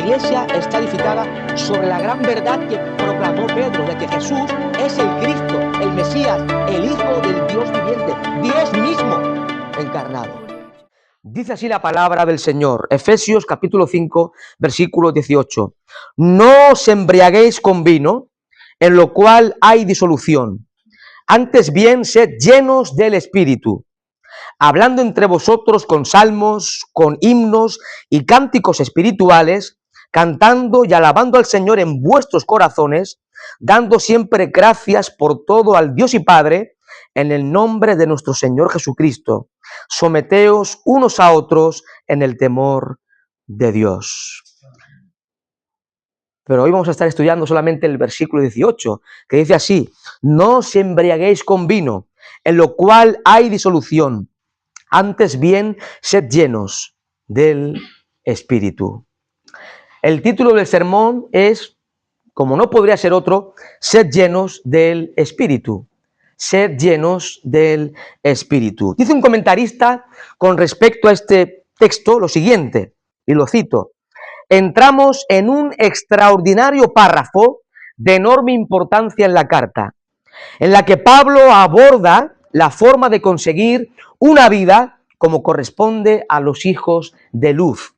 iglesia está edificada sobre la gran verdad que proclamó Pedro, de que Jesús es el Cristo, el Mesías, el Hijo del Dios viviente, Dios mismo encarnado. Dice así la palabra del Señor, Efesios capítulo 5, versículo 18. No os embriaguéis con vino, en lo cual hay disolución. Antes bien, sed llenos del Espíritu, hablando entre vosotros con salmos, con himnos y cánticos espirituales, cantando y alabando al Señor en vuestros corazones, dando siempre gracias por todo al Dios y Padre, en el nombre de nuestro Señor Jesucristo. Someteos unos a otros en el temor de Dios. Pero hoy vamos a estar estudiando solamente el versículo 18, que dice así: no os embriaguéis con vino, en lo cual hay disolución. Antes bien, sed llenos del Espíritu. El título del sermón es, como no podría ser otro, sed llenos del Espíritu. Sed llenos del Espíritu. Dice un comentarista con respecto a este texto lo siguiente, y lo cito: entramos en un extraordinario párrafo de enorme importancia en la carta, en la que Pablo aborda la forma de conseguir una vida como corresponde a los hijos de luz.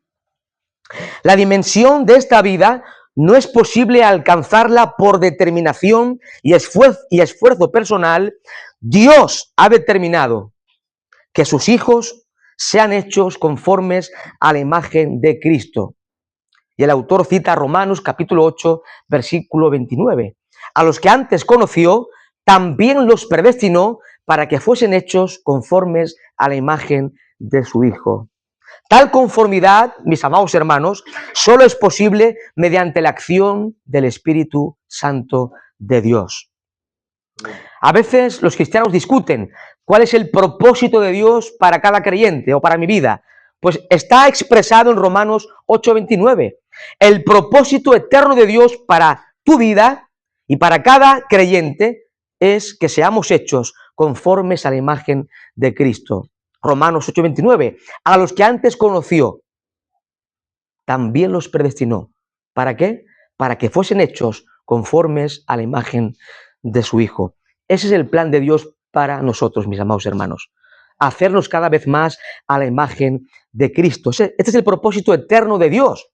La dimensión de esta vida no es posible alcanzarla por determinación y esfuerzo personal. Dios ha determinado que sus hijos sean hechos conformes a la imagen de Cristo. Y el autor cita Romanos capítulo 8, versículo 29. A los que antes conoció, también los predestinó para que fuesen hechos conformes a la imagen de su Hijo. Tal conformidad, mis amados hermanos, solo es posible mediante la acción del Espíritu Santo de Dios. A veces los cristianos discuten cuál es el propósito de Dios para cada creyente o para mi vida. Pues está expresado en Romanos 8:29. El propósito eterno de Dios para tu vida y para cada creyente es que seamos hechos conformes a la imagen de Cristo. Romanos 8:29. A los que antes conoció, también los predestinó. ¿Para qué? Para que fuesen hechos conformes a la imagen de su Hijo. Ese es el plan de Dios para nosotros, mis amados hermanos. Hacernos cada vez más a la imagen de Cristo. Este es el propósito eterno de Dios.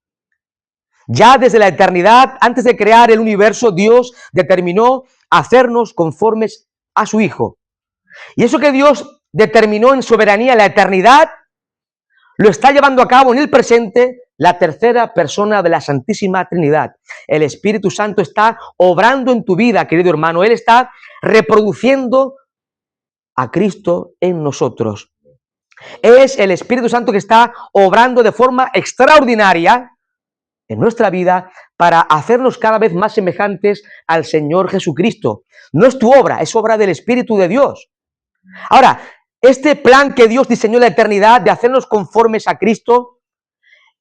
Ya desde la eternidad, antes de crear el universo, Dios determinó hacernos conformes a su Hijo. Y eso que Dios determinó en soberanía en la eternidad, lo está llevando a cabo en el presente la tercera persona de la Santísima Trinidad. El Espíritu Santo está obrando en tu vida, querido hermano. Él está reproduciendo a Cristo en nosotros. Es el Espíritu Santo que está obrando de forma extraordinaria en nuestra vida para hacernos cada vez más semejantes al Señor Jesucristo. No es tu obra, es obra del Espíritu de Dios. Ahora, este plan que Dios diseñó en la eternidad de hacernos conformes a Cristo,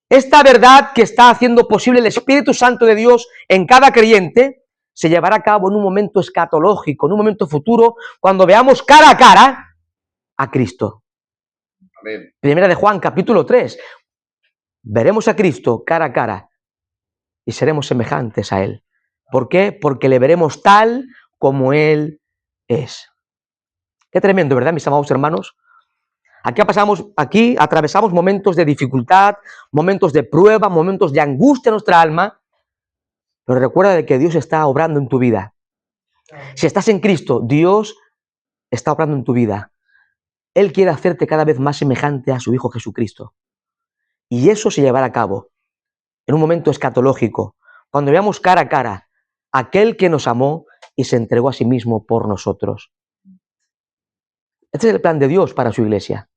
esta verdad que está haciendo posible el Espíritu Santo de Dios en cada creyente, se llevará a cabo en un momento escatológico, en un momento futuro, cuando veamos cara a cara a Cristo. Amén. Primera de Juan, capítulo 3. Veremos a Cristo cara a cara y seremos semejantes a Él. ¿Por qué? Porque le veremos tal como Él es. Qué tremendo, ¿verdad, mis amados hermanos? Aquí atravesamos momentos de dificultad, momentos de prueba, momentos de angustia en nuestra alma, pero recuerda de que Dios está obrando en tu vida. Si estás en Cristo, Dios está obrando en tu vida. Él quiere hacerte cada vez más semejante a su Hijo Jesucristo. Y eso se llevará a cabo en un momento escatológico, cuando veamos cara a cara a aquel que nos amó y se entregó a sí mismo por nosotros. Este es el plan de Dios para su iglesia.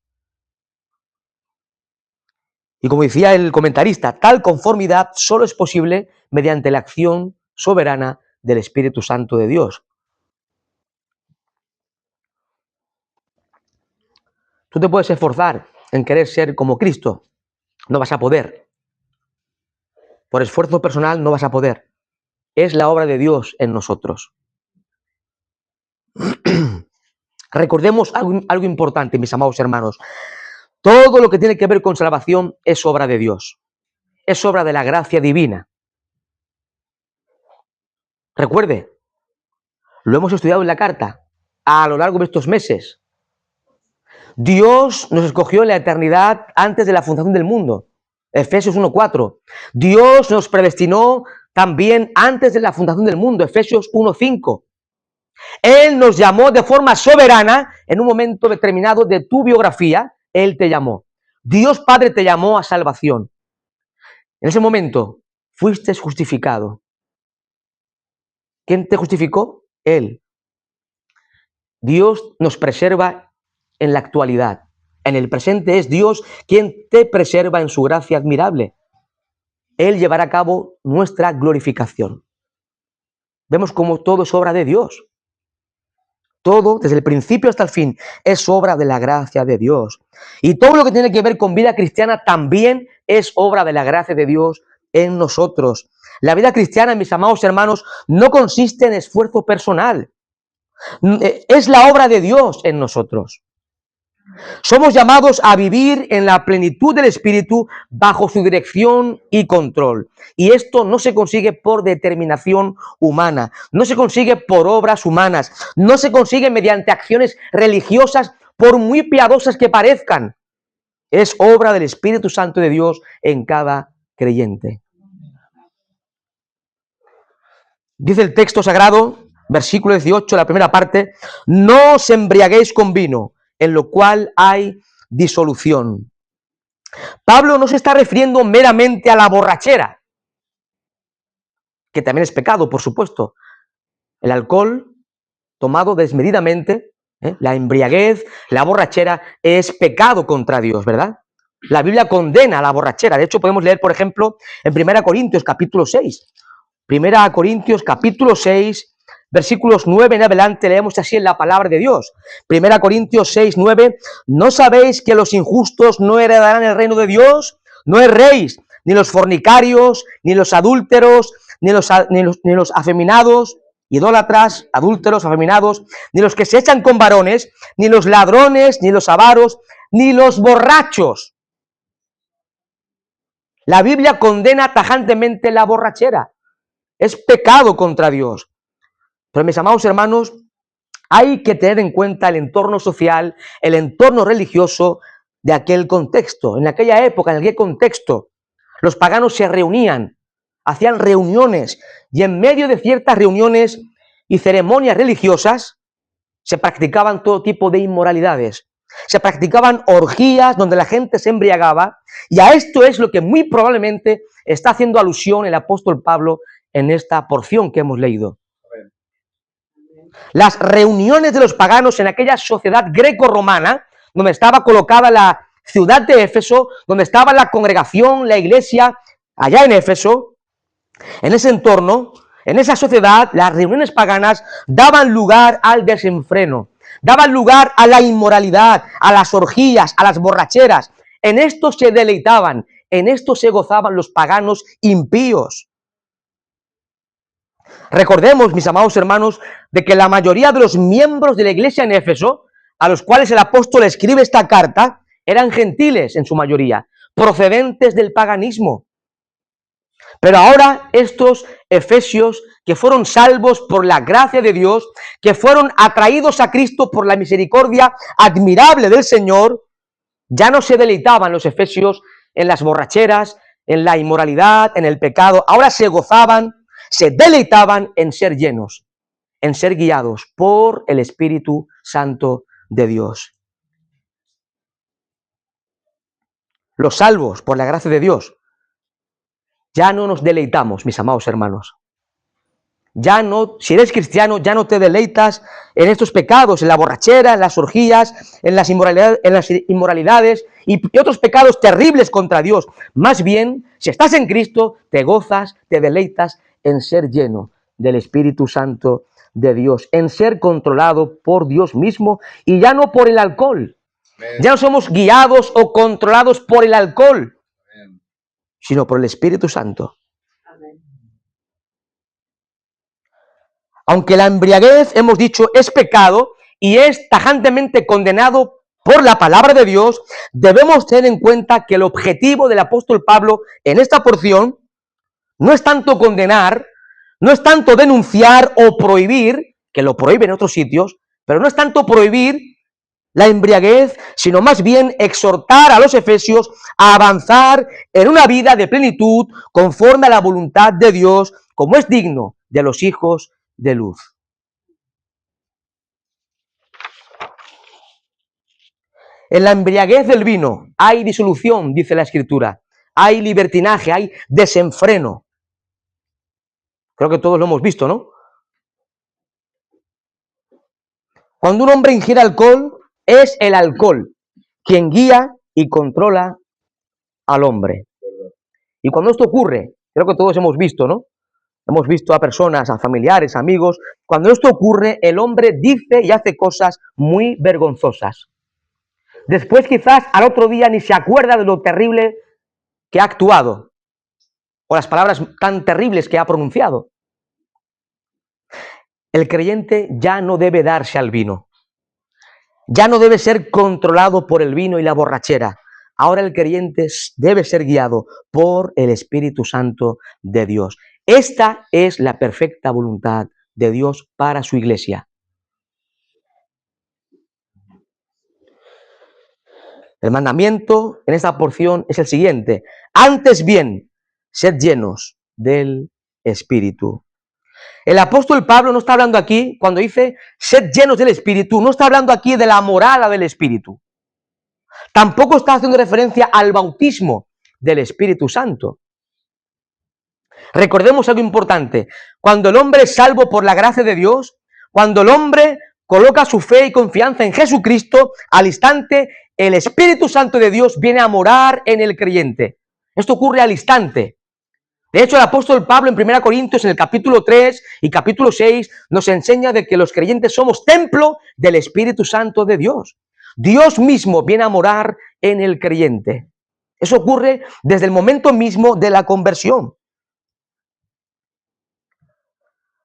Y como decía el comentarista, tal conformidad solo es posible mediante la acción soberana del Espíritu Santo de Dios. Tú te puedes esforzar en querer ser como Cristo. No vas a poder. Por esfuerzo personal no vas a poder. Es la obra de Dios en nosotros. Recordemos algo importante, mis amados hermanos. Todo lo que tiene que ver con salvación es obra de Dios. es obra de la gracia divina. Recuerde, lo hemos estudiado en la carta a lo largo de estos meses. Dios nos escogió en la eternidad antes de la fundación del mundo. Efesios 1:4. Dios nos predestinó también antes de la fundación del mundo. Efesios 1:5. Él nos llamó de forma soberana en un momento determinado de tu biografía. Él te llamó. Dios Padre te llamó a salvación. En ese momento fuiste justificado. ¿Quién te justificó? Él. Dios nos preserva en la actualidad. En el presente es Dios quien te preserva en su gracia admirable. Él llevará a cabo nuestra glorificación. Vemos cómo todo es obra de Dios. Todo, desde el principio hasta el fin, es obra de la gracia de Dios. Y todo lo que tiene que ver con vida cristiana también es obra de la gracia de Dios en nosotros. La vida cristiana, mis amados hermanos, no consiste en esfuerzo personal. Es la obra de Dios en nosotros. Somos llamados a vivir en la plenitud del Espíritu bajo su dirección y control. Y esto no se consigue por determinación humana, no se consigue por obras humanas, no se consigue mediante acciones religiosas, por muy piadosas que parezcan. Es obra del Espíritu Santo de Dios en cada creyente. Dice el texto sagrado, versículo 18, la primera parte: no os embriaguéis con vino, en lo cual hay disolución. Pablo no se está refiriendo meramente a la borrachera, que también es pecado, por supuesto. El alcohol tomado desmedidamente, la embriaguez, la borrachera, es pecado contra Dios, ¿verdad? La Biblia condena a la borrachera. De hecho, podemos leer, por ejemplo, en 1 Corintios capítulo 6. 1 Corintios capítulo 6, versículos 9 en adelante, leemos así en la palabra de Dios. 1 Corintios 6, 9. ¿No sabéis que los injustos no heredarán el reino de Dios? No erréis, ni los fornicarios, ni los adúlteros, ni los afeminados, idólatras, adúlteros, afeminados, ni los que se echan con varones, ni los ladrones, ni los avaros, ni los borrachos. La Biblia condena tajantemente la borrachera. Es pecado contra Dios. Pero mis amados hermanos, hay que tener en cuenta el entorno social, el entorno religioso de aquel contexto. En aquella época, en aquel contexto, los paganos se reunían, hacían reuniones, y en medio de ciertas reuniones y ceremonias religiosas se practicaban todo tipo de inmoralidades. Se practicaban orgías donde la gente se embriagaba, y a esto es lo que muy probablemente está haciendo alusión el apóstol Pablo en esta porción que hemos leído. Las reuniones de los paganos en aquella sociedad greco-romana, donde estaba colocada la ciudad de Éfeso, donde estaba la congregación, la iglesia, allá en Éfeso, en ese entorno, en esa sociedad, las reuniones paganas daban lugar al desenfreno, daban lugar a la inmoralidad, a las orgías, a las borracheras. En esto se deleitaban, en esto se gozaban los paganos impíos. Recordemos, mis amados hermanos, de que la mayoría de los miembros de la iglesia en Éfeso, a los cuales el apóstol escribe esta carta, eran gentiles en su mayoría, procedentes del paganismo. Pero ahora estos efesios, que fueron salvos por la gracia de Dios, que fueron atraídos a Cristo por la misericordia admirable del Señor, ya no se deleitaban los efesios en las borracheras, en la inmoralidad, en el pecado. Ahora se gozaban, se deleitaban en ser llenos, en ser guiados por el Espíritu Santo de Dios. Los salvos por la gracia de Dios, ya no nos deleitamos, mis amados hermanos. Ya no, si eres cristiano, ya no te deleitas en estos pecados, en la borrachera, en las orgías, en las inmoralidades y otros pecados terribles contra Dios. Más bien, si estás en Cristo, te gozas, te deleitas en ser lleno del Espíritu Santo de Dios, en ser controlado por Dios mismo y ya no por el alcohol. Ya no somos guiados o controlados por el alcohol, sino por el Espíritu Santo. Aunque la embriaguez, hemos dicho, es pecado y es tajantemente condenado por la palabra de Dios, debemos tener en cuenta que el objetivo del apóstol Pablo en esta porción no es tanto condenar, no es tanto denunciar o prohibir, que lo prohíbe en otros sitios, pero no es tanto prohibir la embriaguez, sino más bien exhortar a los efesios a avanzar en una vida de plenitud conforme a la voluntad de Dios, como es digno de los hijos de luz. En la embriaguez del vino hay disolución, dice la Escritura, hay libertinaje, hay desenfreno. Creo que todos lo hemos visto, ¿no? Cuando un hombre ingiere alcohol, es el alcohol quien guía y controla al hombre. Y cuando esto ocurre, creo que todos hemos visto, ¿no? Hemos visto a personas, a familiares, amigos. Cuando esto ocurre, el hombre dice y hace cosas muy vergonzosas. Después quizás al otro día ni se acuerda de lo terrible que ha actuado o las palabras tan terribles que ha pronunciado. El creyente ya no debe darse al vino. Ya no debe ser controlado por el vino y la borrachera. Ahora el creyente debe ser guiado por el Espíritu Santo de Dios. Esta es la perfecta voluntad de Dios para su iglesia. El mandamiento en esta porción es el siguiente: antes bien, sed llenos del Espíritu. El apóstol Pablo no está hablando aquí, cuando dice sed llenos del Espíritu, no está hablando aquí de la morada del Espíritu. Tampoco está haciendo referencia al bautismo del Espíritu Santo. Recordemos algo importante: cuando el hombre es salvo por la gracia de Dios, cuando el hombre coloca su fe y confianza en Jesucristo, al instante el Espíritu Santo de Dios viene a morar en el creyente. Esto ocurre al instante. De hecho, el apóstol Pablo en 1 Corintios, en el capítulo 3 y capítulo 6, nos enseña de que los creyentes somos templo del Espíritu Santo de Dios. Dios mismo viene a morar en el creyente. Eso ocurre desde el momento mismo de la conversión.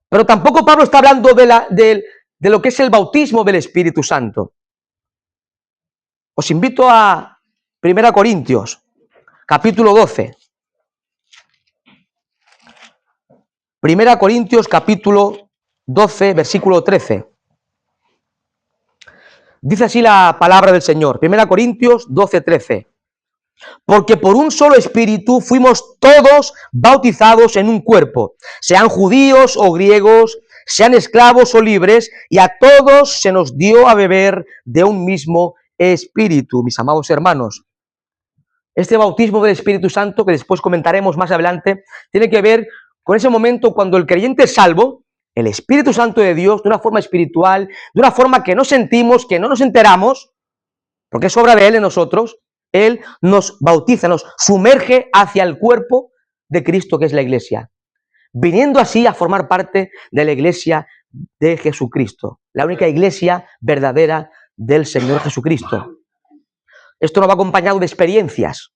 Pero tampoco Pablo está hablando de lo que es el bautismo del Espíritu Santo. Os invito a 1 Corintios, capítulo 12. 1 Corintios, capítulo 12, versículo 13. Dice así la palabra del Señor. 1 Corintios 12, 13. Porque por un solo espíritu fuimos todos bautizados en un cuerpo, sean judíos o griegos, sean esclavos o libres, y a todos se nos dio a beber de un mismo espíritu, mis amados hermanos. Este bautismo del Espíritu Santo, que después comentaremos más adelante, tiene que ver con ese momento cuando el creyente es salvo, el Espíritu Santo de Dios, de una forma espiritual, de una forma que no sentimos, que no nos enteramos, porque es obra de Él en nosotros. Él nos bautiza, nos sumerge hacia el cuerpo de Cristo, que es la iglesia, viniendo así a formar parte de la iglesia de Jesucristo, la única iglesia verdadera del Señor Jesucristo. Esto no va acompañado de experiencias,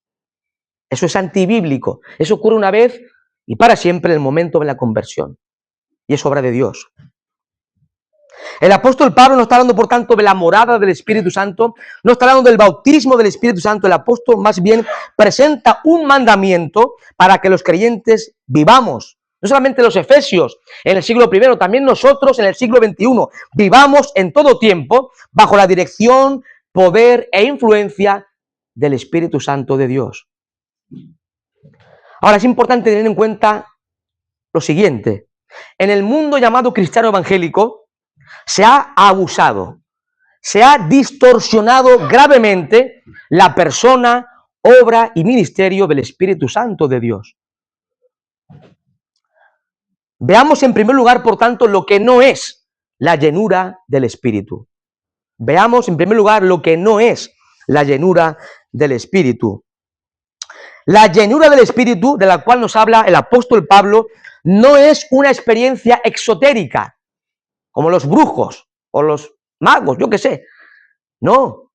eso es antibíblico, eso ocurre una vez y para siempre en el momento de la conversión, y es obra de Dios. El apóstol Pablo no está hablando, por tanto, de la morada del Espíritu Santo, no está hablando del bautismo del Espíritu Santo. El apóstol más bien presenta un mandamiento para que los creyentes vivamos. No solamente los efesios en el siglo I, también nosotros en el siglo XXI vivamos en todo tiempo bajo la dirección, poder e influencia del Espíritu Santo de Dios. Ahora es importante tener en cuenta lo siguiente: en el mundo llamado cristiano evangélico se ha abusado, se ha distorsionado gravemente la persona, obra y ministerio del Espíritu Santo de Dios. Veamos en primer lugar, por tanto, lo que no es la llenura del Espíritu. Veamos en primer lugar lo que no es la llenura del Espíritu. La llenura del Espíritu, de la cual nos habla el apóstol Pablo, no es una experiencia exotérica, como los brujos o los magos, yo qué sé. No.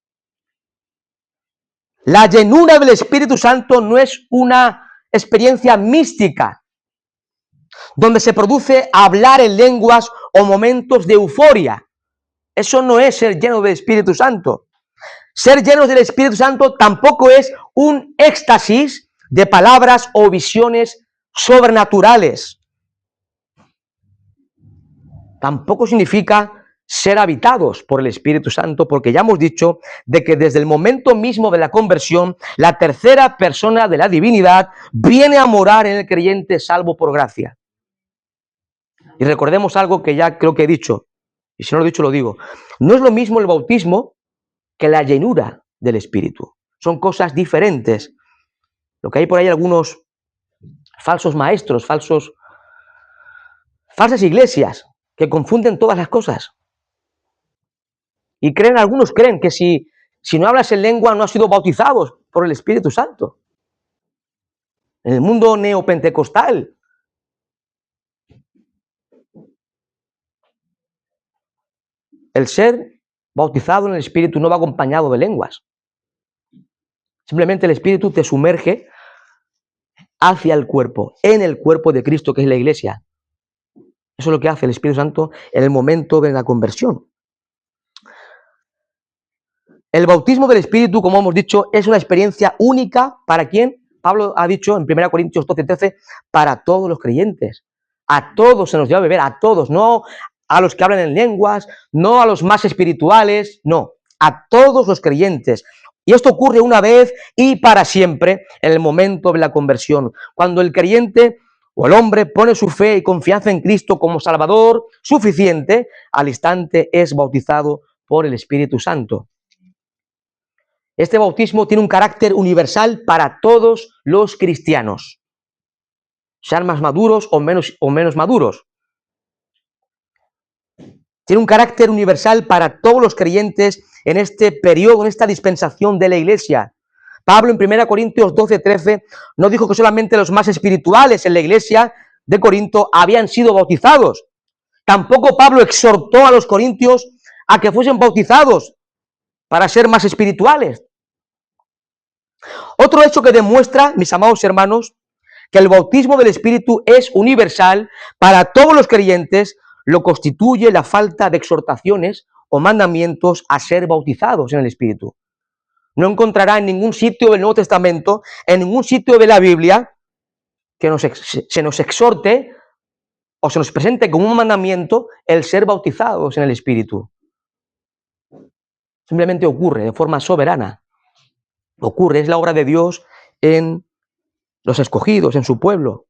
La llenura del Espíritu Santo no es una experiencia mística, donde se produce hablar en lenguas o momentos de euforia. Eso no es ser lleno del Espíritu Santo. Ser llenos del Espíritu Santo tampoco es un éxtasis de palabras o visiones sobrenaturales. Tampoco significa ser habitados por el Espíritu Santo, porque ya hemos dicho de que desde el momento mismo de la conversión, la tercera persona de la divinidad viene a morar en el creyente salvo por gracia. Y recordemos algo que ya creo que he dicho, y si no lo he dicho lo digo. No es lo mismo el bautismo que la llenura del Espíritu. Son cosas diferentes. Lo que hay por ahí algunos falsos maestros, falsas iglesias que confunden todas las cosas. Y algunos creen que si no hablas en lengua no has sido bautizados por el Espíritu Santo. En el mundo neopentecostal, el ser bautizado en el Espíritu no va acompañado de lenguas. Simplemente el Espíritu te sumerge hacia el cuerpo, en el cuerpo de Cristo, que es la iglesia. Eso es lo que hace el Espíritu Santo en el momento de la conversión. El bautismo del Espíritu, como hemos dicho, es una experiencia única para quien, Pablo ha dicho en 1 Corintios 12:13, para todos los creyentes. A todos se nos dio a beber, a todos, no a los que hablan en lenguas, no a los más espirituales, no, a todos los creyentes. Y esto ocurre una vez y para siempre en el momento de la conversión, cuando el creyente o el hombre pone su fe y confianza en Cristo como Salvador suficiente, al instante es bautizado por el Espíritu Santo. Este bautismo tiene un carácter universal para todos los cristianos, sean más maduros o menos maduros. Tiene un carácter universal para todos los creyentes en este periodo, en esta dispensación de la iglesia. Pablo en 1 Corintios 12:13 no dijo que solamente los más espirituales en la iglesia de Corinto habían sido bautizados. Tampoco Pablo exhortó a los corintios a que fuesen bautizados para ser más espirituales. Otro hecho que demuestra, mis amados hermanos, que el bautismo del Espíritu es universal para todos los creyentes, lo constituye la falta de exhortaciones o mandamientos a ser bautizados en el Espíritu. No encontrará en ningún sitio del Nuevo Testamento, en ningún sitio de la Biblia, que se nos exhorte o se nos presente como un mandamiento el ser bautizados en el Espíritu. Simplemente ocurre de forma soberana. Ocurre, es la obra de Dios en los escogidos, en su pueblo.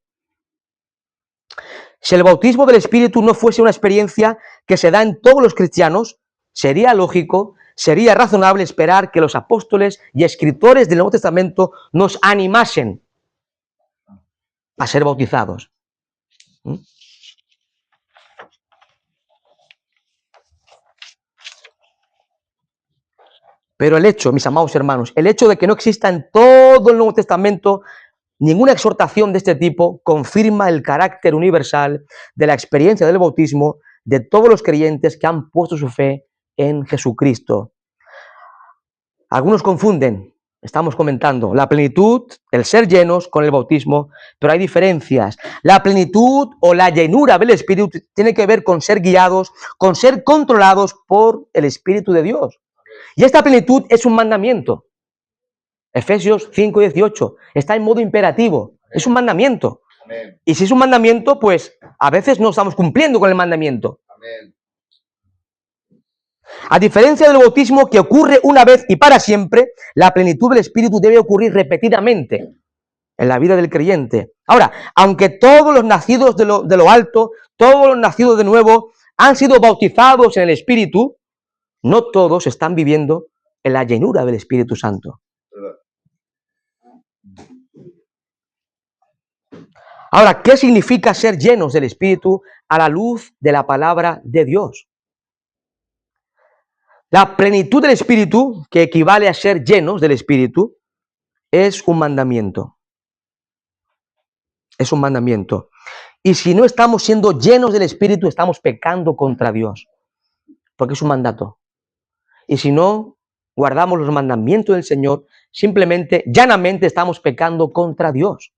Si el bautismo del Espíritu no fuese una experiencia que se da en todos los cristianos, sería lógico, sería razonable esperar que los apóstoles y escritores del Nuevo Testamento nos animasen a ser bautizados. Pero el hecho, mis amados hermanos, el hecho de que no exista en todo el Nuevo Testamento ninguna exhortación de este tipo confirma el carácter universal de la experiencia del bautismo de todos los creyentes que han puesto su fe en Jesucristo. Algunos confunden, estamos comentando, la plenitud, el ser llenos con el bautismo, pero hay diferencias. La plenitud o la llenura del Espíritu tiene que ver con ser guiados, con ser controlados por el Espíritu de Dios. Y esta plenitud es un mandamiento. Efesios 5:18 está en modo imperativo, es un mandamiento. Amén. Y si es un mandamiento, pues a veces no estamos cumpliendo con el mandamiento. Amén. A diferencia del bautismo que ocurre una vez y para siempre, la plenitud del Espíritu debe ocurrir repetidamente en la vida del creyente. Ahora, aunque todos los nacidos de lo alto, todos los nacidos de nuevo, han sido bautizados en el Espíritu, no todos están viviendo en la llenura del Espíritu Santo. Ahora, ¿qué significa ser llenos del Espíritu a la luz de la palabra de Dios? La plenitud del Espíritu, que equivale a ser llenos del Espíritu, es un mandamiento. Es un mandamiento. Y si no estamos siendo llenos del Espíritu, estamos pecando contra Dios, porque es un mandato. Y si no guardamos los mandamientos del Señor, simplemente, llanamente estamos pecando contra Dios.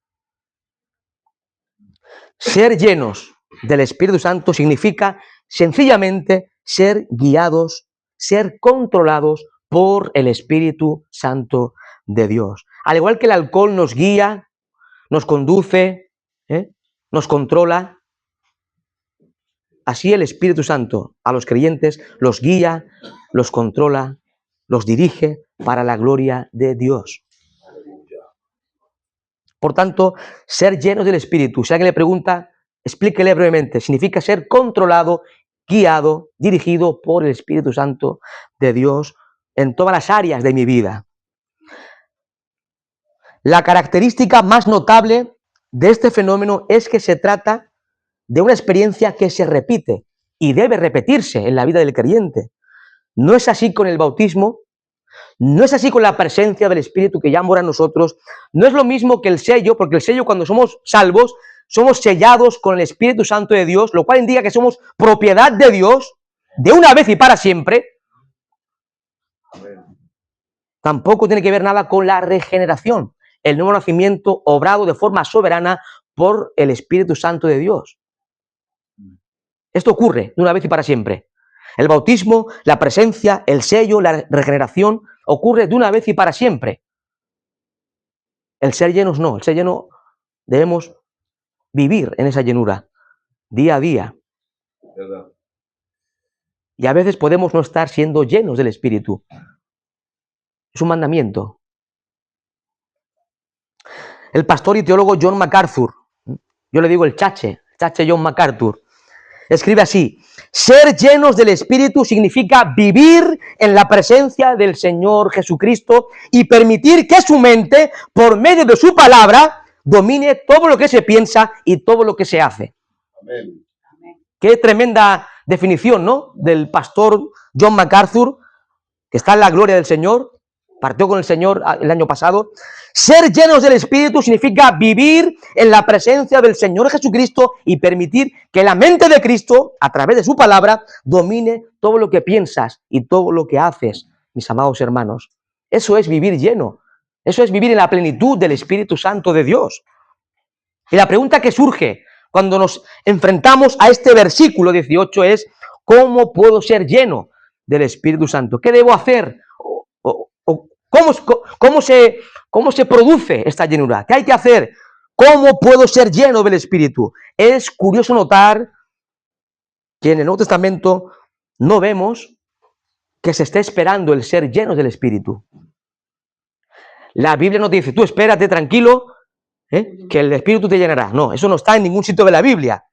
Ser llenos del Espíritu Santo significa sencillamente ser guiados, ser controlados por el Espíritu Santo de Dios. Al igual que el alcohol nos guía, nos conduce, nos controla, así el Espíritu Santo a los creyentes los guía, los controla, los dirige para la gloria de Dios. Por tanto, ser llenos del Espíritu, si alguien le pregunta, explíquele brevemente, significa ser controlado, guiado, dirigido por el Espíritu Santo de Dios en todas las áreas de mi vida. La característica más notable de este fenómeno es que se trata de una experiencia que se repite y debe repetirse en la vida del creyente. No es así con el bautismo, no es así con la presencia del Espíritu que ya mora en nosotros, no es lo mismo que el sello, porque el sello cuando somos salvos, somos sellados con el Espíritu Santo de Dios, lo cual indica que somos propiedad de Dios, de una vez y para siempre. Tampoco tiene que ver nada con la regeneración, el nuevo nacimiento obrado de forma soberana por el Espíritu Santo de Dios. Esto ocurre de una vez y para siempre. El bautismo, la presencia, el sello, la regeneración, ocurre de una vez y para siempre. El ser llenos no, el ser lleno debemos vivir en esa llenura, día a día. ¿Verdad? Y a veces podemos no estar siendo llenos del Espíritu. Es un mandamiento. El pastor y teólogo John MacArthur, yo le digo el chache John MacArthur, escribe así: ser llenos del Espíritu significa vivir en la presencia del Señor Jesucristo y permitir que su mente, por medio de su palabra, domine todo lo que se piensa y todo lo que se hace. Amén. Qué tremenda definición, ¿no? Del pastor John MacArthur, que está en la gloria del Señor, partió con el Señor el año pasado. Ser llenos del Espíritu significa vivir en la presencia del Señor Jesucristo y permitir que la mente de Cristo, a través de su palabra, domine todo lo que piensas y todo lo que haces, mis amados hermanos. Eso es vivir lleno. Eso es vivir en la plenitud del Espíritu Santo de Dios. Y la pregunta que surge cuando nos enfrentamos a este versículo 18 es: ¿cómo puedo ser lleno del Espíritu Santo? ¿Qué debo hacer? ¿Cómo se produce esta llenura? ¿Qué hay que hacer? ¿Cómo puedo ser lleno del Espíritu? Es curioso notar que en el Nuevo Testamento no vemos que se esté esperando el ser llenos del Espíritu. La Biblia no te dice: tú espérate tranquilo, que el Espíritu te llenará. No, eso no está en ningún sitio de la Biblia.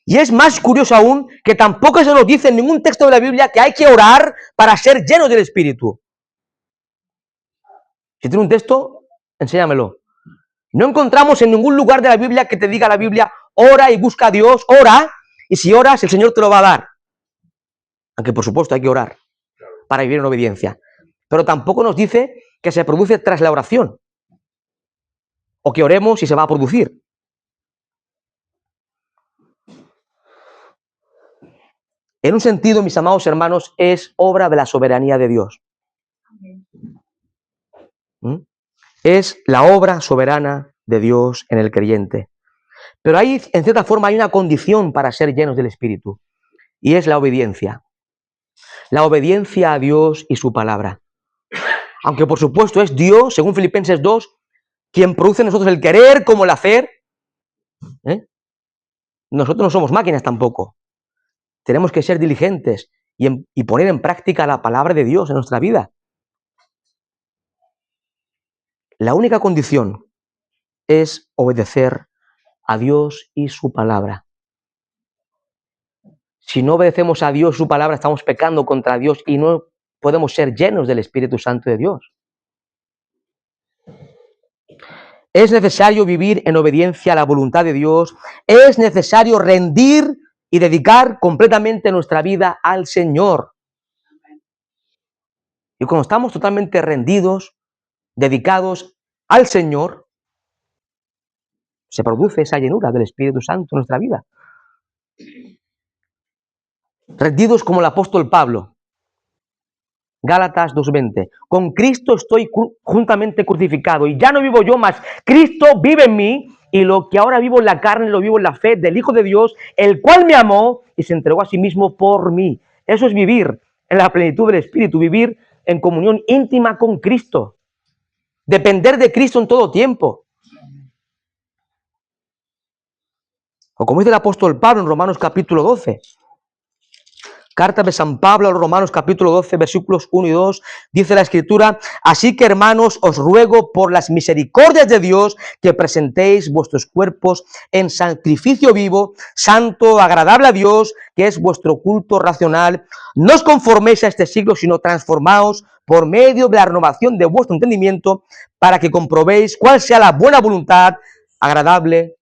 Y es más curioso aún que tampoco se nos dice en ningún texto de la Biblia que hay que orar para ser llenos del Espíritu. Si tiene un texto, enséñamelo. No encontramos en ningún lugar de la Biblia que te diga la Biblia: ora y busca a Dios, ora, y si oras, el Señor te lo va a dar. Aunque por supuesto hay que orar para vivir en obediencia. Pero tampoco nos dice que se produce tras la oración, o que oremos y se va a producir. En un sentido, mis amados hermanos, es obra de la soberanía de Dios. Es la obra soberana de Dios en el creyente. Pero ahí, en cierta forma, hay una condición para ser llenos del Espíritu, y es la obediencia. La obediencia a Dios y su palabra. Aunque, por supuesto, es Dios, según Filipenses 2, quien produce en nosotros el querer como el hacer. Nosotros no somos máquinas tampoco. Tenemos que ser diligentes y poner en práctica la palabra de Dios en nuestra vida. La única condición es obedecer a Dios y su palabra. Si no obedecemos a Dios y su palabra, estamos pecando contra Dios y no podemos ser llenos del Espíritu Santo de Dios. Es necesario vivir en obediencia a la voluntad de Dios. Es necesario rendir y dedicar completamente nuestra vida al Señor. Y cuando estamos totalmente rendidos, dedicados al Señor, se produce esa llenura del Espíritu Santo en nuestra vida. Rendidos como el apóstol Pablo. Gálatas 2:20. Con Cristo estoy juntamente crucificado y ya no vivo yo más. Cristo vive en mí y lo que ahora vivo en la carne lo vivo en la fe del Hijo de Dios, el cual me amó y se entregó a sí mismo por mí. Eso es vivir en la plenitud del Espíritu, vivir en comunión íntima con Cristo. Depender de Cristo en todo tiempo. O como dice el apóstol Pablo en Romanos capítulo 12. Carta de San Pablo a los Romanos capítulo 12, versículos 1 y 2, dice la Escritura: así que, hermanos, os ruego por las misericordias de Dios que presentéis vuestros cuerpos en sacrificio vivo, santo, agradable a Dios, que es vuestro culto racional. No os conforméis a este siglo, sino transformaos por medio de la renovación de vuestro entendimiento, para que comprobéis cuál sea la buena voluntad agradable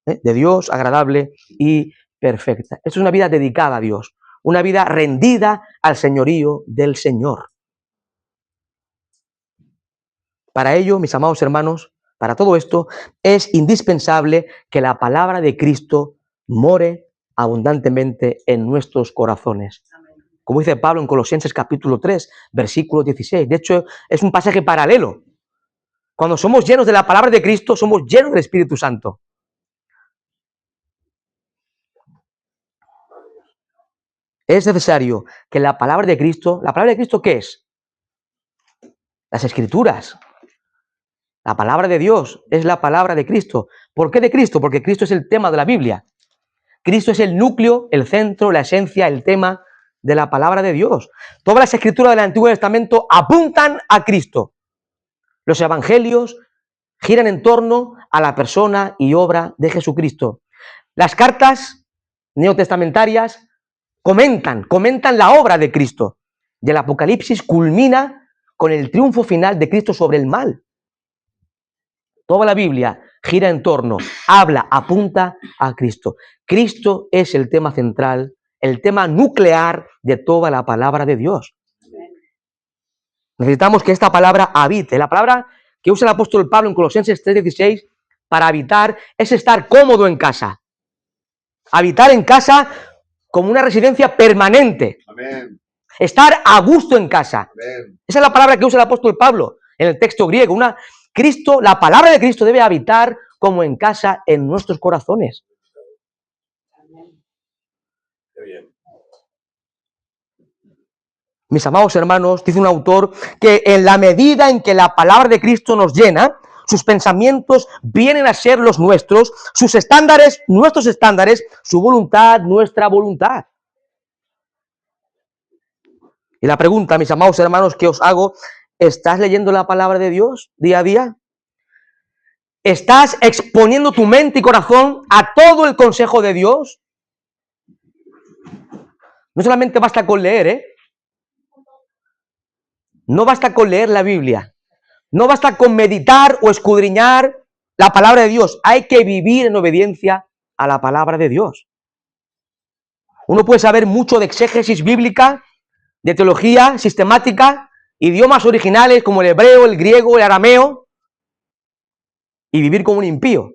de Dios, agradable y perfecta. Esto es una vida dedicada a Dios. Una vida rendida al señorío del Señor. Para ello, mis amados hermanos, para todo esto, es indispensable que la palabra de Cristo more abundantemente en nuestros corazones. Como dice Pablo en Colosenses capítulo 3, versículo 16. De hecho, es un pasaje paralelo. Cuando somos llenos de la palabra de Cristo, somos llenos del Espíritu Santo. Es necesario que la palabra de Cristo, ¿la palabra de Cristo qué es? Las Escrituras. La palabra de Dios es la palabra de Cristo. ¿Por qué de Cristo? Porque Cristo es el tema de la Biblia. Cristo es el núcleo, el centro, la esencia, el tema de la palabra de Dios. Todas las Escrituras del Antiguo Testamento apuntan a Cristo. Los evangelios giran en torno a la persona y obra de Jesucristo. Las cartas neotestamentarias comentan la obra de Cristo. Y el Apocalipsis culmina con el triunfo final de Cristo sobre el mal. Toda la Biblia gira en torno, habla, apunta a Cristo. Cristo es el tema central, el tema nuclear de toda la palabra de Dios. Necesitamos que esta palabra habite. La palabra que usa el apóstol Pablo en Colosenses 3:16 para habitar es estar cómodo en casa. Habitar en casa como una residencia permanente. Amén. Estar a gusto en casa. Amén. Esa es la palabra que usa el apóstol Pablo en el texto griego. Cristo, la palabra de Cristo debe habitar como en casa en nuestros corazones. Amén. Qué bien. Mis amados hermanos, dice un autor que en la medida en que la palabra de Cristo nos llena, sus pensamientos vienen a ser los nuestros, sus estándares, nuestros estándares, su voluntad, nuestra voluntad. Y la pregunta, mis amados hermanos, que os hago, ¿estás leyendo la palabra de Dios día a día? ¿Estás exponiendo tu mente y corazón a todo el consejo de Dios? No solamente basta con leer, No basta con leer la Biblia. No basta con meditar o escudriñar la palabra de Dios. Hay que vivir en obediencia a la palabra de Dios. Uno puede saber mucho de exégesis bíblica, de teología sistemática, idiomas originales como el hebreo, el griego, el arameo, y vivir como un impío.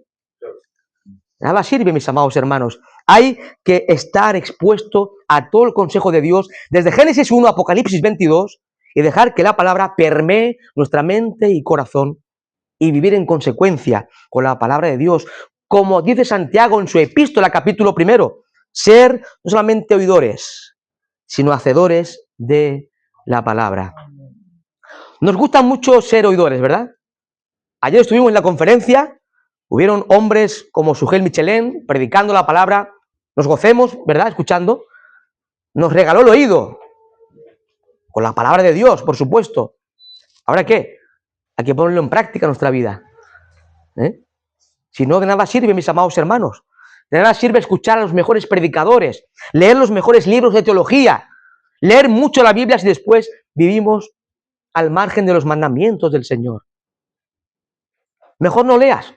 Nada sirve, mis amados hermanos. Hay que estar expuesto a todo el consejo de Dios, desde Génesis 1 a Apocalipsis 22, y dejar que la palabra permee nuestra mente y corazón, y vivir en consecuencia con la palabra de Dios. Como dice Santiago en su epístola, capítulo 1, ser no solamente oidores, sino hacedores de la palabra. Nos gusta mucho ser oidores, ¿verdad? Ayer estuvimos en la conferencia, hubieron hombres como Sugel Michelén predicando la palabra, nos gocemos, ¿verdad? Escuchando. Nos regaló el oído, con la palabra de Dios, por supuesto. ¿Ahora qué? Hay que ponerlo en práctica en nuestra vida. Si no, de nada sirve, mis amados hermanos. De nada sirve escuchar a los mejores predicadores, leer los mejores libros de teología, leer mucho la Biblia si después vivimos al margen de los mandamientos del Señor. Mejor no leas.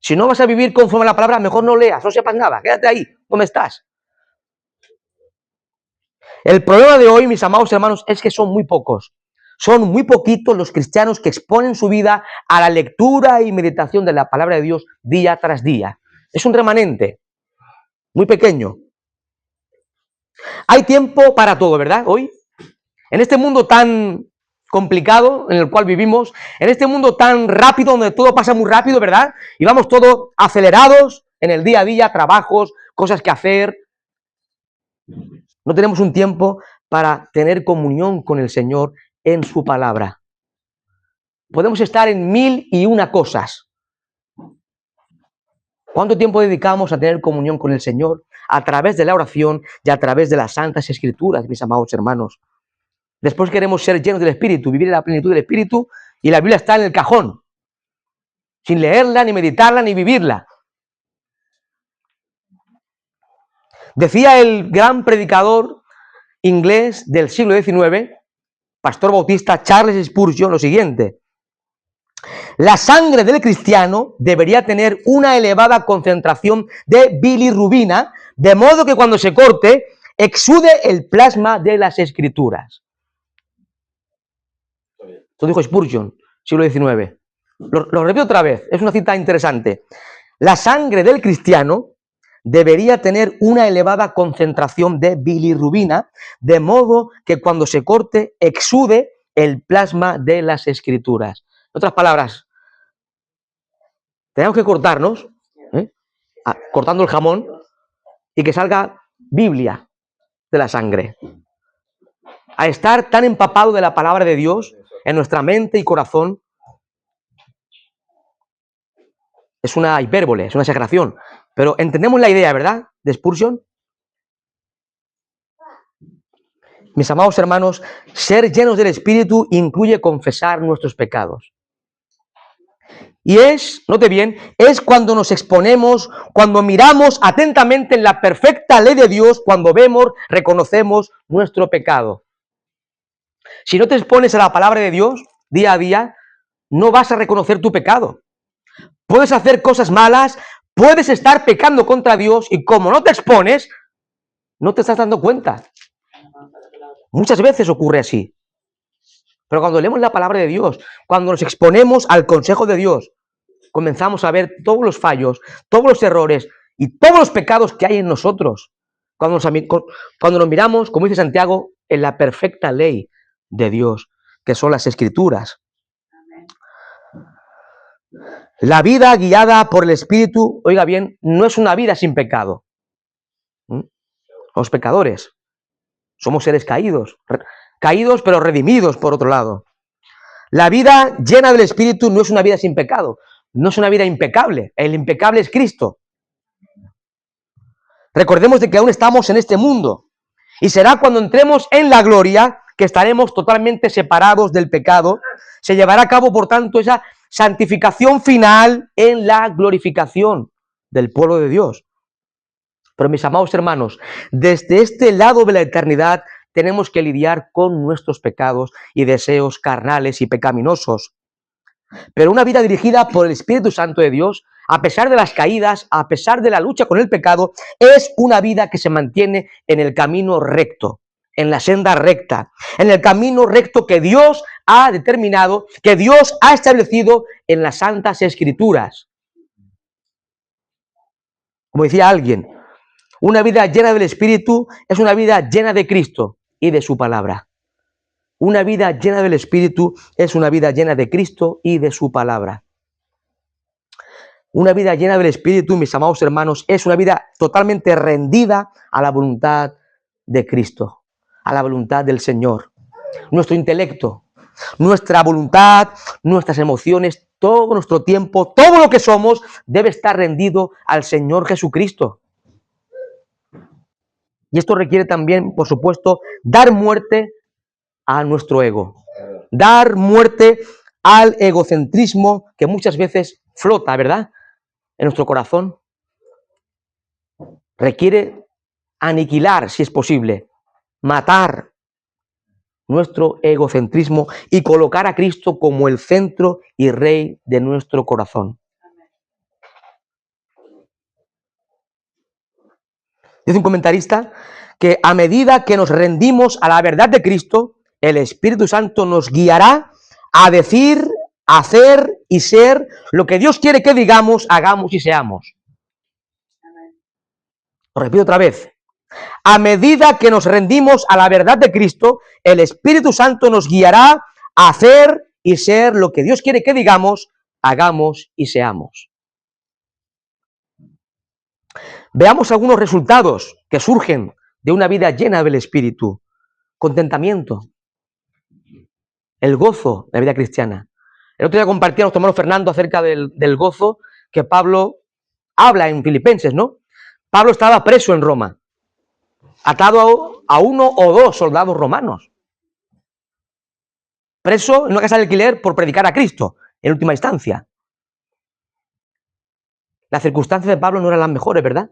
Si no vas a vivir conforme a la palabra, mejor no leas, no sepas nada, quédate ahí, ¿dónde estás? El problema de hoy, mis amados hermanos, es que son muy pocos. Son muy poquitos los cristianos que exponen su vida a la lectura y meditación de la palabra de Dios día tras día. Es un remanente, muy pequeño. Hay tiempo para todo, ¿verdad? Hoy, en este mundo tan complicado en el cual vivimos, en este mundo tan rápido, donde todo pasa muy rápido, ¿verdad? Y vamos todos acelerados en el día a día, trabajos, cosas que hacer. No tenemos un tiempo para tener comunión con el Señor en su palabra. Podemos estar en 1001 cosas. ¿Cuánto tiempo dedicamos a tener comunión con el Señor a través de la oración y a través de las santas escrituras, mis amados hermanos? Después queremos ser llenos del Espíritu, vivir en la plenitud del Espíritu, y la Biblia está en el cajón, sin leerla, ni meditarla, ni vivirla. Decía el gran predicador inglés del siglo XIX, pastor bautista Charles Spurgeon, lo siguiente: la sangre del cristiano debería tener una elevada concentración de bilirrubina, de modo que cuando se corte, exude el plasma de las escrituras. Esto dijo Spurgeon, siglo XIX. Lo repito otra vez, es una cita interesante. La sangre del cristiano debería tener una elevada concentración de bilirrubina, de modo que cuando se corte, exude el plasma de las escrituras. En otras palabras, tenemos que cortarnos, cortando el jamón, y que salga Biblia de la sangre. A estar tan empapado de la palabra de Dios en nuestra mente y corazón, es una hipérbole, es una exageración, pero entendemos la idea, ¿verdad?, de Spurgeon. Mis amados hermanos, ser llenos del Espíritu incluye confesar nuestros pecados. Y note bien, es cuando nos exponemos, cuando miramos atentamente en la perfecta ley de Dios, cuando vemos, reconocemos nuestro pecado. Si no te expones a la palabra de Dios día a día, no vas a reconocer tu pecado. Puedes hacer cosas malas, puedes estar pecando contra Dios, y como no te expones, no te estás dando cuenta. Muchas veces ocurre así. Pero cuando leemos la palabra de Dios, cuando nos exponemos al consejo de Dios, comenzamos a ver todos los fallos, todos los errores y todos los pecados que hay en nosotros. Cuando nos miramos, como dice Santiago, en la perfecta ley de Dios, que son las Escrituras. La vida guiada por el Espíritu, oiga bien, no es una vida sin pecado. Los pecadores somos seres caídos pero redimidos por otro lado. La vida llena del Espíritu no es una vida sin pecado, no es una vida impecable. El impecable es Cristo. Recordemos de que aún estamos en este mundo, y será cuando entremos en la gloria que estaremos totalmente separados del pecado. Se llevará a cabo, por tanto, esa santificación final en la glorificación del pueblo de Dios. Pero mis amados hermanos, desde este lado de la eternidad tenemos que lidiar con nuestros pecados y deseos carnales y pecaminosos. Pero una vida dirigida por el Espíritu Santo de Dios, a pesar de las caídas, a pesar de la lucha con el pecado, es una vida que se mantiene en el camino recto, en la senda recta, en el camino recto que Dios ha determinado, que Dios ha establecido en las Santas Escrituras. Como decía alguien, una vida llena del Espíritu es una vida llena de Cristo y de su palabra. Una vida llena del Espíritu es una vida llena de Cristo y de su palabra. Una vida llena del Espíritu, mis amados hermanos, es una vida totalmente rendida a la voluntad de Cristo, a la voluntad del Señor. Nuestro intelecto, nuestra voluntad, nuestras emociones, todo nuestro tiempo, todo lo que somos debe estar rendido al Señor Jesucristo. Y esto requiere también, por supuesto, dar muerte a nuestro ego, dar muerte al egocentrismo que muchas veces flota, ¿verdad?, en nuestro corazón. Requiere aniquilar, si es posible, matar nuestro egocentrismo y colocar a Cristo como el centro y rey de nuestro corazón. Dice un comentarista que a medida que nos rendimos a la verdad de Cristo, el Espíritu Santo nos guiará a decir, hacer y ser lo que Dios quiere que digamos, hagamos y seamos. Lo repito otra vez. A medida que nos rendimos a la verdad de Cristo, el Espíritu Santo nos guiará a hacer y ser lo que Dios quiere que digamos, hagamos y seamos. Veamos algunos resultados que surgen de una vida llena del Espíritu. contentamiento, el gozo de la vida cristiana. El otro día compartía nuestro hermano Fernando acerca del gozo que Pablo habla en Filipenses, ¿no? Pablo estaba preso en Roma, atado a uno o dos soldados romanos, preso en una casa de alquiler por predicar a Cristo, en última instancia. Las circunstancias de Pablo no eran las mejores, ¿verdad?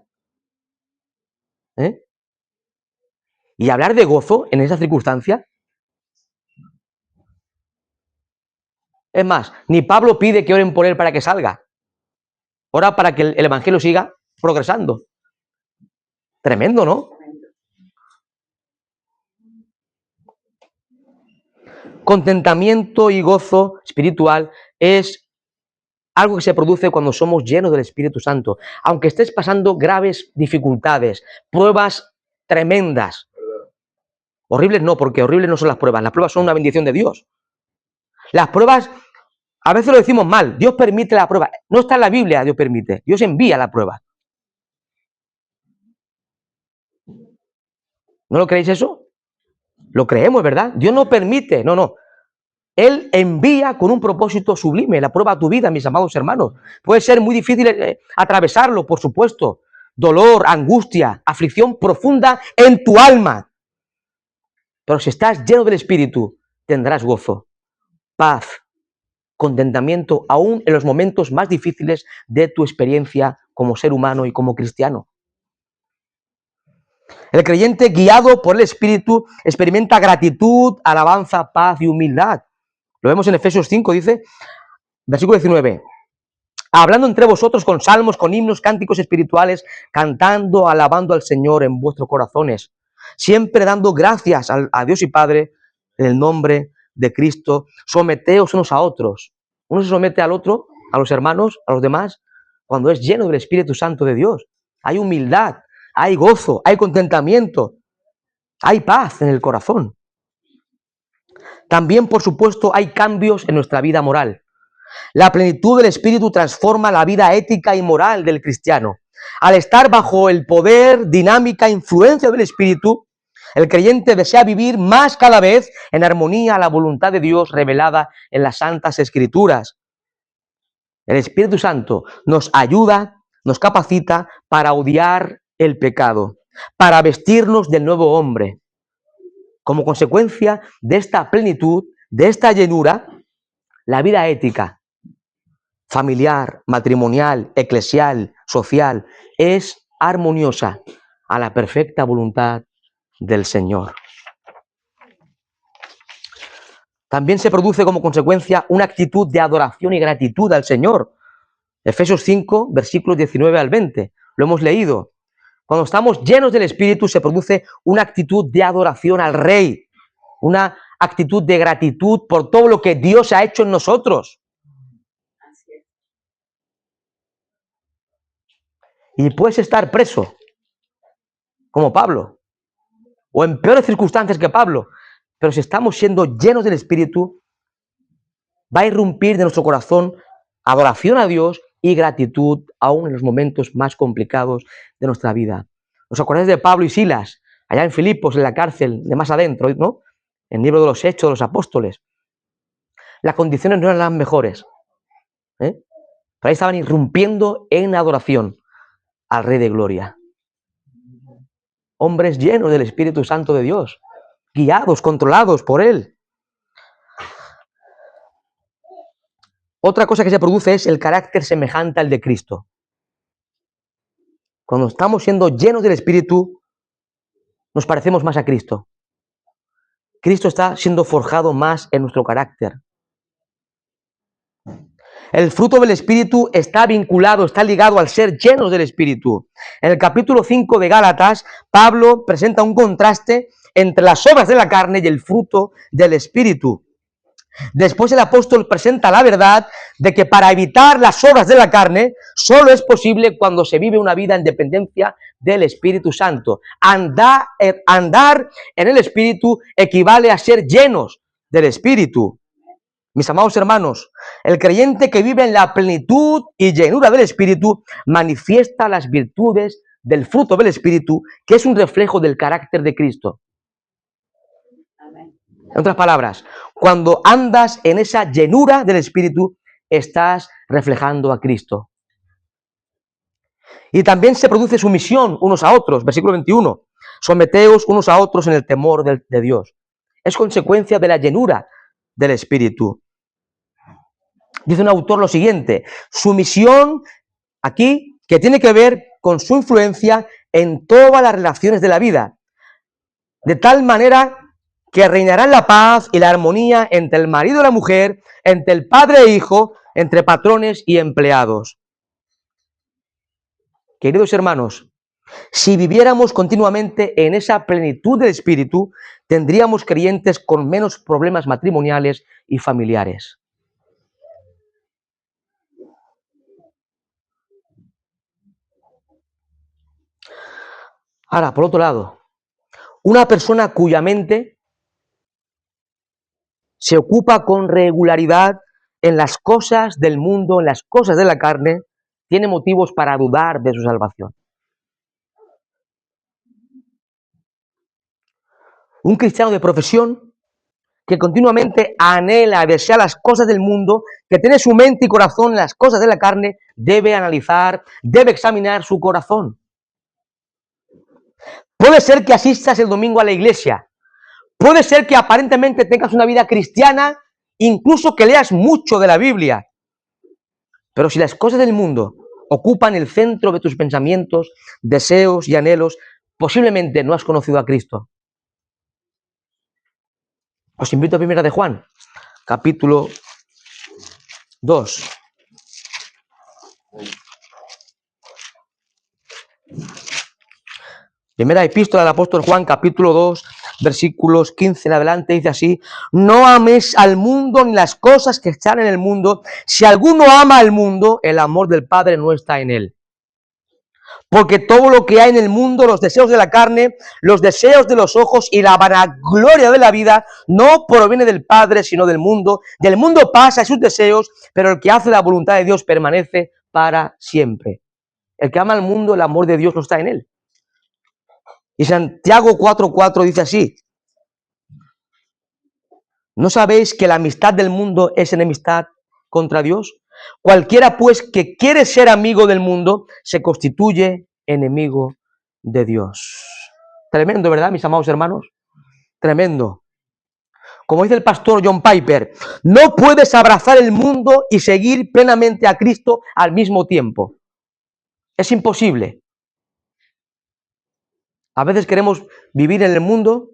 Y hablar de gozo en esa circunstancia. Es más, ni Pablo pide que oren por él para que salga. Ora para que el evangelio siga progresando. Tremendo, ¿no? Contentamiento y gozo espiritual es algo que se produce cuando somos llenos del Espíritu Santo. Aunque estés pasando graves dificultades, pruebas tremendas. Horribles no, porque horribles no son las pruebas son una bendición de Dios. Las pruebas, a veces lo decimos mal, Dios permite la prueba. No está en la Biblia, Dios permite, Dios envía la prueba. ¿No lo creéis eso? Lo creemos, ¿verdad? Dios no permite, no. Él envía con un propósito sublime la prueba a tu vida, mis amados hermanos. Puede ser muy difícil atravesarlo, por supuesto. Dolor, angustia, aflicción profunda en tu alma. Pero si estás lleno del Espíritu, tendrás gozo, paz, contentamiento, aún en los momentos más difíciles de tu experiencia como ser humano y como cristiano. El creyente guiado por el Espíritu experimenta gratitud, alabanza, paz y humildad. Lo vemos en Efesios 5, dice, versículo 19. Hablando entre vosotros con salmos, con himnos, cánticos espirituales, cantando, alabando al Señor en vuestros corazones, siempre dando gracias a Dios y Padre en el nombre de Cristo. Someteos unos a otros. Uno se somete al otro, a los hermanos, a los demás, cuando es lleno del Espíritu Santo de Dios. Hay humildad, hay gozo, hay contentamiento, hay paz en el corazón. También, por supuesto, hay cambios en nuestra vida moral. La plenitud del Espíritu transforma la vida ética y moral del cristiano. Al estar bajo el poder, dinámica, influencia del Espíritu, el creyente desea vivir más cada vez en armonía a la voluntad de Dios revelada en las Santas Escrituras. El Espíritu Santo nos ayuda, nos capacita para odiar el pecado, para vestirnos del nuevo hombre. Como consecuencia de esta plenitud, de esta llenura, la vida ética, familiar, matrimonial, eclesial, social, es armoniosa a la perfecta voluntad del Señor. También se produce como consecuencia una actitud de adoración y gratitud al Señor. Efesios 5, versículos 19 al 20. Lo hemos leído. Cuando estamos llenos del Espíritu se produce una actitud de adoración al Rey, una actitud de gratitud por todo lo que Dios ha hecho en nosotros. Y puedes estar preso, como Pablo, o en peores circunstancias que Pablo, pero si estamos siendo llenos del Espíritu, va a irrumpir de nuestro corazón adoración a Dios y gratitud aún en los momentos más complicados de nuestra vida. ¿Os acordáis de Pablo y Silas, allá en Filipos, en la cárcel, de más adentro, ¿no? En el libro de los Hechos de los Apóstoles. Las condiciones no eran las mejores, pero ahí estaban irrumpiendo en adoración al Rey de Gloria. Hombres llenos del Espíritu Santo de Dios, guiados, controlados por Él. Otra cosa que se produce es el carácter semejante al de Cristo. Cuando estamos siendo llenos del Espíritu, nos parecemos más a Cristo. Cristo está siendo forjado más en nuestro carácter. El fruto del Espíritu está vinculado, está ligado al ser llenos del Espíritu. En el capítulo 5 de Gálatas, Pablo presenta un contraste entre las obras de la carne y el fruto del Espíritu. Después el apóstol presenta la verdad de que para evitar las obras de la carne solo es posible cuando se vive una vida en dependencia del Espíritu Santo. Andar en el Espíritu equivale a ser llenos del Espíritu. Mis amados hermanos, el creyente que vive en la plenitud y llenura del Espíritu manifiesta las virtudes del fruto del Espíritu, que es un reflejo del carácter de Cristo. En otras palabras, cuando andas en esa llenura del Espíritu, estás reflejando a Cristo. Y también se produce sumisión unos a otros, versículo 21. Someteos unos a otros en el temor de Dios. Es consecuencia de la llenura del Espíritu. Dice un autor lo siguiente: sumisión aquí que tiene que ver con su influencia en todas las relaciones de la vida, de tal manera que reinará la paz y la armonía entre el marido y la mujer, entre el padre e hijo, entre patrones y empleados. Queridos hermanos, si viviéramos continuamente en esa plenitud del Espíritu, tendríamos creyentes con menos problemas matrimoniales y familiares. Ahora, por otro lado, una persona cuya mente se ocupa con regularidad en las cosas del mundo, en las cosas de la carne, tiene motivos para dudar de su salvación. Un cristiano de profesión que continuamente anhela, desea las cosas del mundo, que tiene su mente y corazón en las cosas de la carne, debe analizar, debe examinar su corazón. Puede ser que asistas el domingo a la iglesia, puede ser que aparentemente tengas una vida cristiana, incluso que leas mucho de la Biblia, pero si las cosas del mundo ocupan el centro de tus pensamientos, deseos y anhelos, posiblemente no has conocido a Cristo. Os invito a 1 de Juan, capítulo 2. Primera epístola del apóstol Juan, capítulo 2, versículos 15 en adelante, dice así: no améis al mundo ni las cosas que están en el mundo. Si alguno ama al mundo, el amor del Padre no está en él. Porque todo lo que hay en el mundo, los deseos de la carne, los deseos de los ojos y la vanagloria de la vida, no proviene del Padre, sino del mundo. Del mundo pasa y sus deseos, pero el que hace la voluntad de Dios permanece para siempre. El que ama al mundo, el amor de Dios no está en él. Y Santiago 4:4 dice así: ¿no sabéis que la amistad del mundo es enemistad contra Dios? Cualquiera pues que quiere ser amigo del mundo se constituye enemigo de Dios. Tremendo, ¿verdad, mis amados hermanos? Tremendo. Como dice el pastor John Piper, no puedes abrazar el mundo y seguir plenamente a Cristo al mismo tiempo. Es imposible. A veces queremos vivir en el mundo,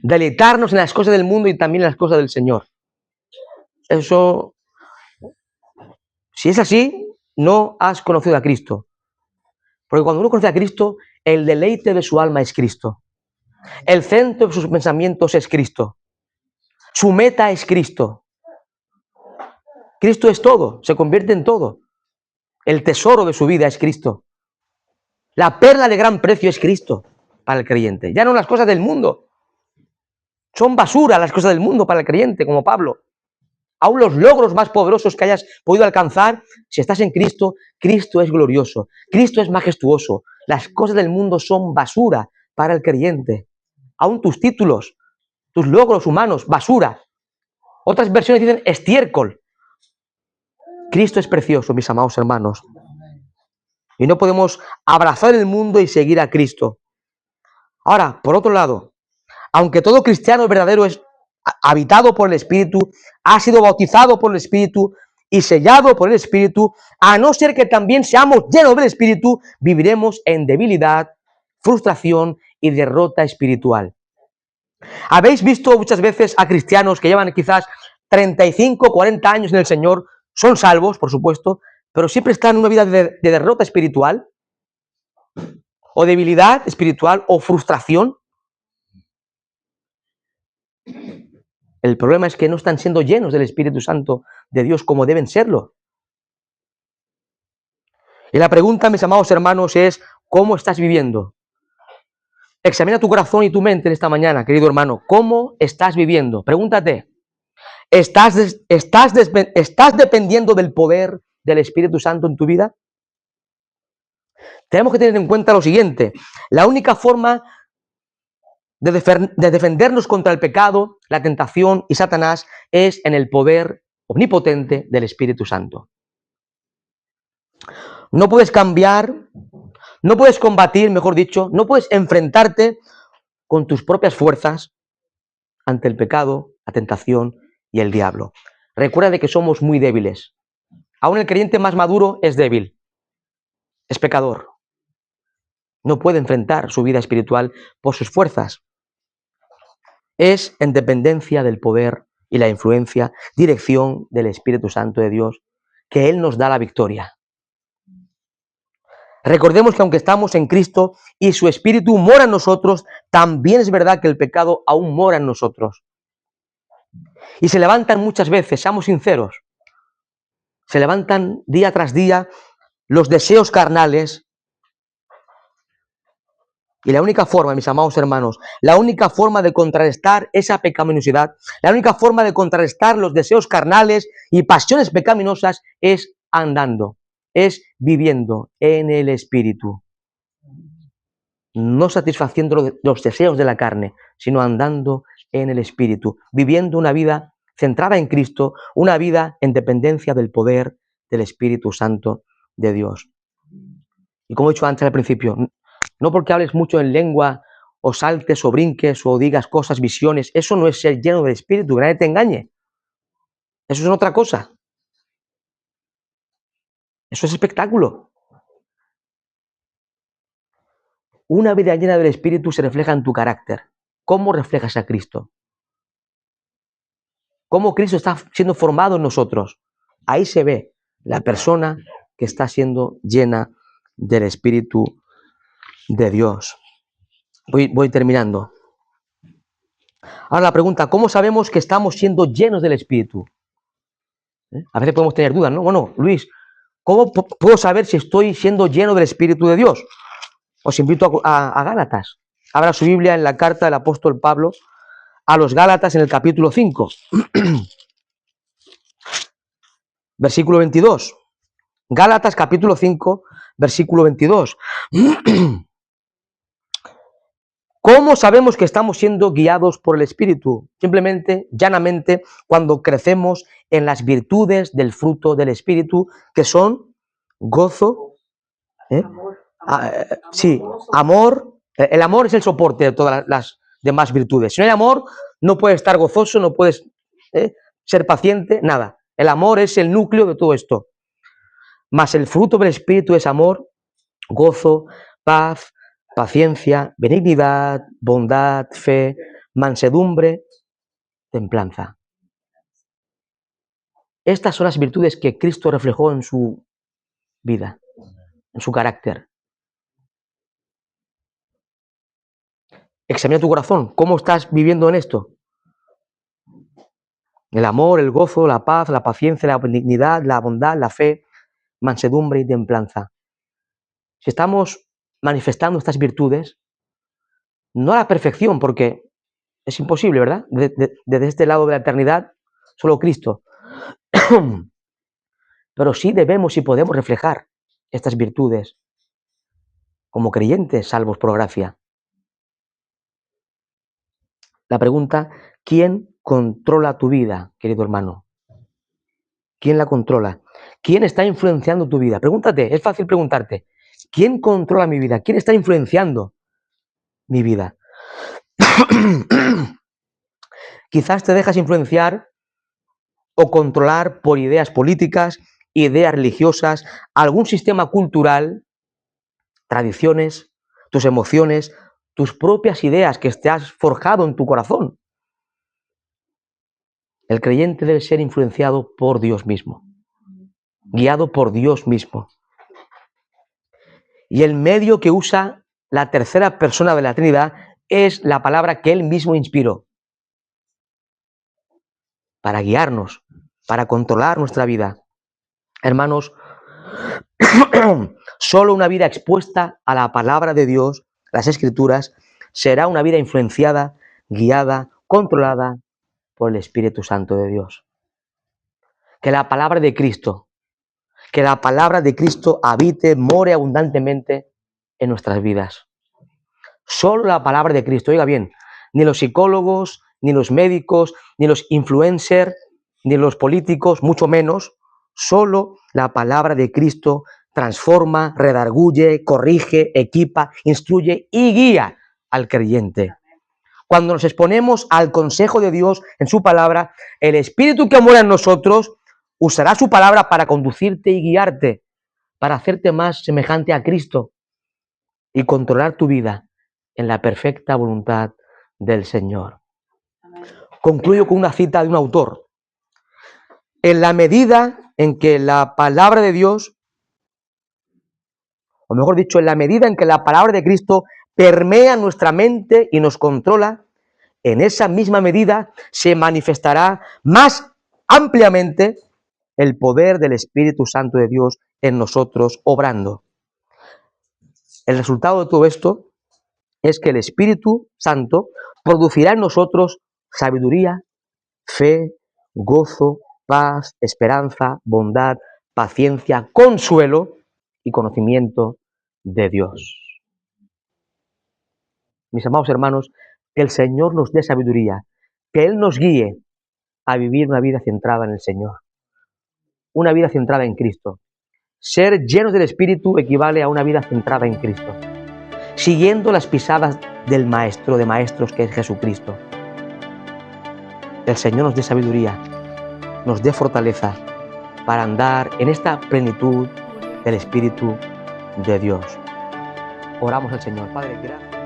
deleitarnos en las cosas del mundo y también en las cosas del Señor. Eso, si es así, no has conocido a Cristo. Porque cuando uno conoce a Cristo, el deleite de su alma es Cristo. El centro de sus pensamientos es Cristo. Su meta es Cristo. Cristo es todo, se convierte en todo. El tesoro de su vida es Cristo. La perla de gran precio es Cristo para el creyente. Ya no las cosas del mundo. Son basura las cosas del mundo para el creyente, como Pablo. Aún los logros más poderosos que hayas podido alcanzar, si estás en Cristo, Cristo es glorioso, Cristo es majestuoso. Las cosas del mundo son basura para el creyente. Aún tus títulos, tus logros humanos, basura. Otras versiones dicen estiércol. Cristo es precioso, mis amados hermanos. Y no podemos abrazar el mundo y seguir a Cristo. Ahora, por otro lado, aunque todo cristiano verdadero es habitado por el Espíritu, ha sido bautizado por el Espíritu y sellado por el Espíritu, a no ser que también seamos llenos del Espíritu, viviremos en debilidad, frustración y derrota espiritual. Habéis visto muchas veces a cristianos que llevan quizás 35, 40 años en el Señor, son salvos, por supuesto, pero siempre están en una vida de derrota espiritual, o debilidad espiritual, o frustración. El problema es que no están siendo llenos del Espíritu Santo de Dios como deben serlo. Y la pregunta, mis amados hermanos, es: ¿cómo estás viviendo? Examina tu corazón y tu mente en esta mañana, querido hermano. ¿Cómo estás viviendo? Pregúntate. ¿Estás dependiendo del poder del Espíritu Santo en tu vida? Tenemos que tener en cuenta lo siguiente: la única forma de defendernos contra el pecado, la tentación y Satanás es en el poder omnipotente del Espíritu Santo. No puedes cambiar, no puedes combatir, mejor dicho, no puedes enfrentarte con tus propias fuerzas ante el pecado, la tentación y el diablo. Recuerda de que somos muy débiles. Aún el creyente más maduro es débil, es pecador. No puede enfrentar su vida espiritual por sus fuerzas. Es en dependencia del poder y la influencia, dirección del Espíritu Santo de Dios, que Él nos da la victoria. Recordemos que aunque estamos en Cristo y su Espíritu mora en nosotros, también es verdad que el pecado aún mora en nosotros. Y se levantan muchas veces, seamos sinceros, se levantan día tras día los deseos carnales. Y la única forma, mis amados hermanos, la única forma de contrarrestar esa pecaminosidad, la única forma de contrarrestar los deseos carnales y pasiones pecaminosas es andando, es viviendo en el Espíritu. No satisfaciendo los deseos de la carne, sino andando en el Espíritu, viviendo una vida centrada en Cristo, una vida en dependencia del poder del Espíritu Santo de Dios. Y como he dicho antes al principio, no porque hables mucho en lengua, o saltes, o brinques, o digas cosas, visiones, eso no es ser lleno del Espíritu, que nadie te engañe. Eso es otra cosa. Eso es espectáculo. Una vida llena del Espíritu se refleja en tu carácter. ¿Cómo reflejas a Cristo? ¿Cómo Cristo está siendo formado en nosotros? Ahí se ve la persona que está siendo llena del Espíritu de Dios. Voy terminando. Ahora la pregunta, ¿cómo sabemos que estamos siendo llenos del Espíritu? A veces podemos tener dudas, ¿no? Bueno, Luis, ¿cómo puedo saber si estoy siendo lleno del Espíritu de Dios? Os invito a Gálatas. Abra su Biblia en la carta del apóstol Pablo a los Gálatas en el capítulo 5. Versículo 22. Gálatas capítulo 5, versículo 22. ¿Cómo sabemos que estamos siendo guiados por el Espíritu? Simplemente, llanamente, cuando crecemos en las virtudes del fruto del Espíritu, que son gozo, amor. El amor es el soporte de todas las demás virtudes. Si no hay amor, no puedes estar gozoso, no puedes ser paciente, nada. El amor es el núcleo de todo esto. Mas el fruto del Espíritu es amor, gozo, paz, paciencia, benignidad, bondad, fe, mansedumbre, templanza. Estas son las virtudes que Cristo reflejó en su vida, en su carácter. Examina tu corazón. ¿Cómo estás viviendo en esto? El amor, el gozo, la paz, la paciencia, la benignidad, la bondad, la fe, mansedumbre y templanza. Si estamos manifestando estas virtudes, no a la perfección, porque es imposible, ¿verdad? Desde este lado de la eternidad, solo Cristo. Pero sí debemos y podemos reflejar estas virtudes como creyentes salvos por gracia. La pregunta, ¿quién controla tu vida, querido hermano? ¿Quién la controla? ¿Quién está influenciando tu vida? Pregúntate, es fácil preguntarte, ¿quién controla mi vida? ¿Quién está influenciando mi vida? Quizás te dejas influenciar o controlar por ideas políticas, ideas religiosas, algún sistema cultural, tradiciones, tus emociones, tus propias ideas que te has forjado en tu corazón. El creyente debe ser influenciado por Dios mismo, guiado por Dios mismo. Y el medio que usa la tercera persona de la Trinidad es la palabra que Él mismo inspiró para guiarnos, para controlar nuestra vida. Hermanos, solo una vida expuesta a la palabra de Dios, las Escrituras, será una vida influenciada, guiada, controlada por el Espíritu Santo de Dios. Que la palabra de Cristo habite, more abundantemente en nuestras vidas. Solo la palabra de Cristo, oiga bien, ni los psicólogos, ni los médicos, ni los influencers, ni los políticos, mucho menos. Solo la palabra de Cristo transforma, redarguye, corrige, equipa, instruye y guía al creyente. Cuando nos exponemos al consejo de Dios en su palabra, el Espíritu que mora en nosotros usará su palabra para conducirte y guiarte, para hacerte más semejante a Cristo y controlar tu vida en la perfecta voluntad del Señor. Concluyo con una cita de un autor. En la medida en que la palabra de Dios, o mejor dicho, en la medida en que la palabra de Cristo permea nuestra mente y nos controla, en esa misma medida se manifestará más ampliamente el poder del Espíritu Santo de Dios en nosotros obrando. El resultado de todo esto es que el Espíritu Santo producirá en nosotros sabiduría, fe, gozo, paz, esperanza, bondad, paciencia, consuelo y conocimiento de Dios. Mis amados hermanos, que el Señor nos dé sabiduría, que Él nos guíe a vivir una vida centrada en el Señor, una vida centrada en Cristo. Ser llenos del Espíritu equivale a una vida centrada en Cristo, siguiendo las pisadas del Maestro de Maestros, que es Jesucristo. Que el Señor nos dé sabiduría, nos dé fortaleza para andar en esta plenitud del Espíritu de Dios. Oramos al Señor. Padre, gracias.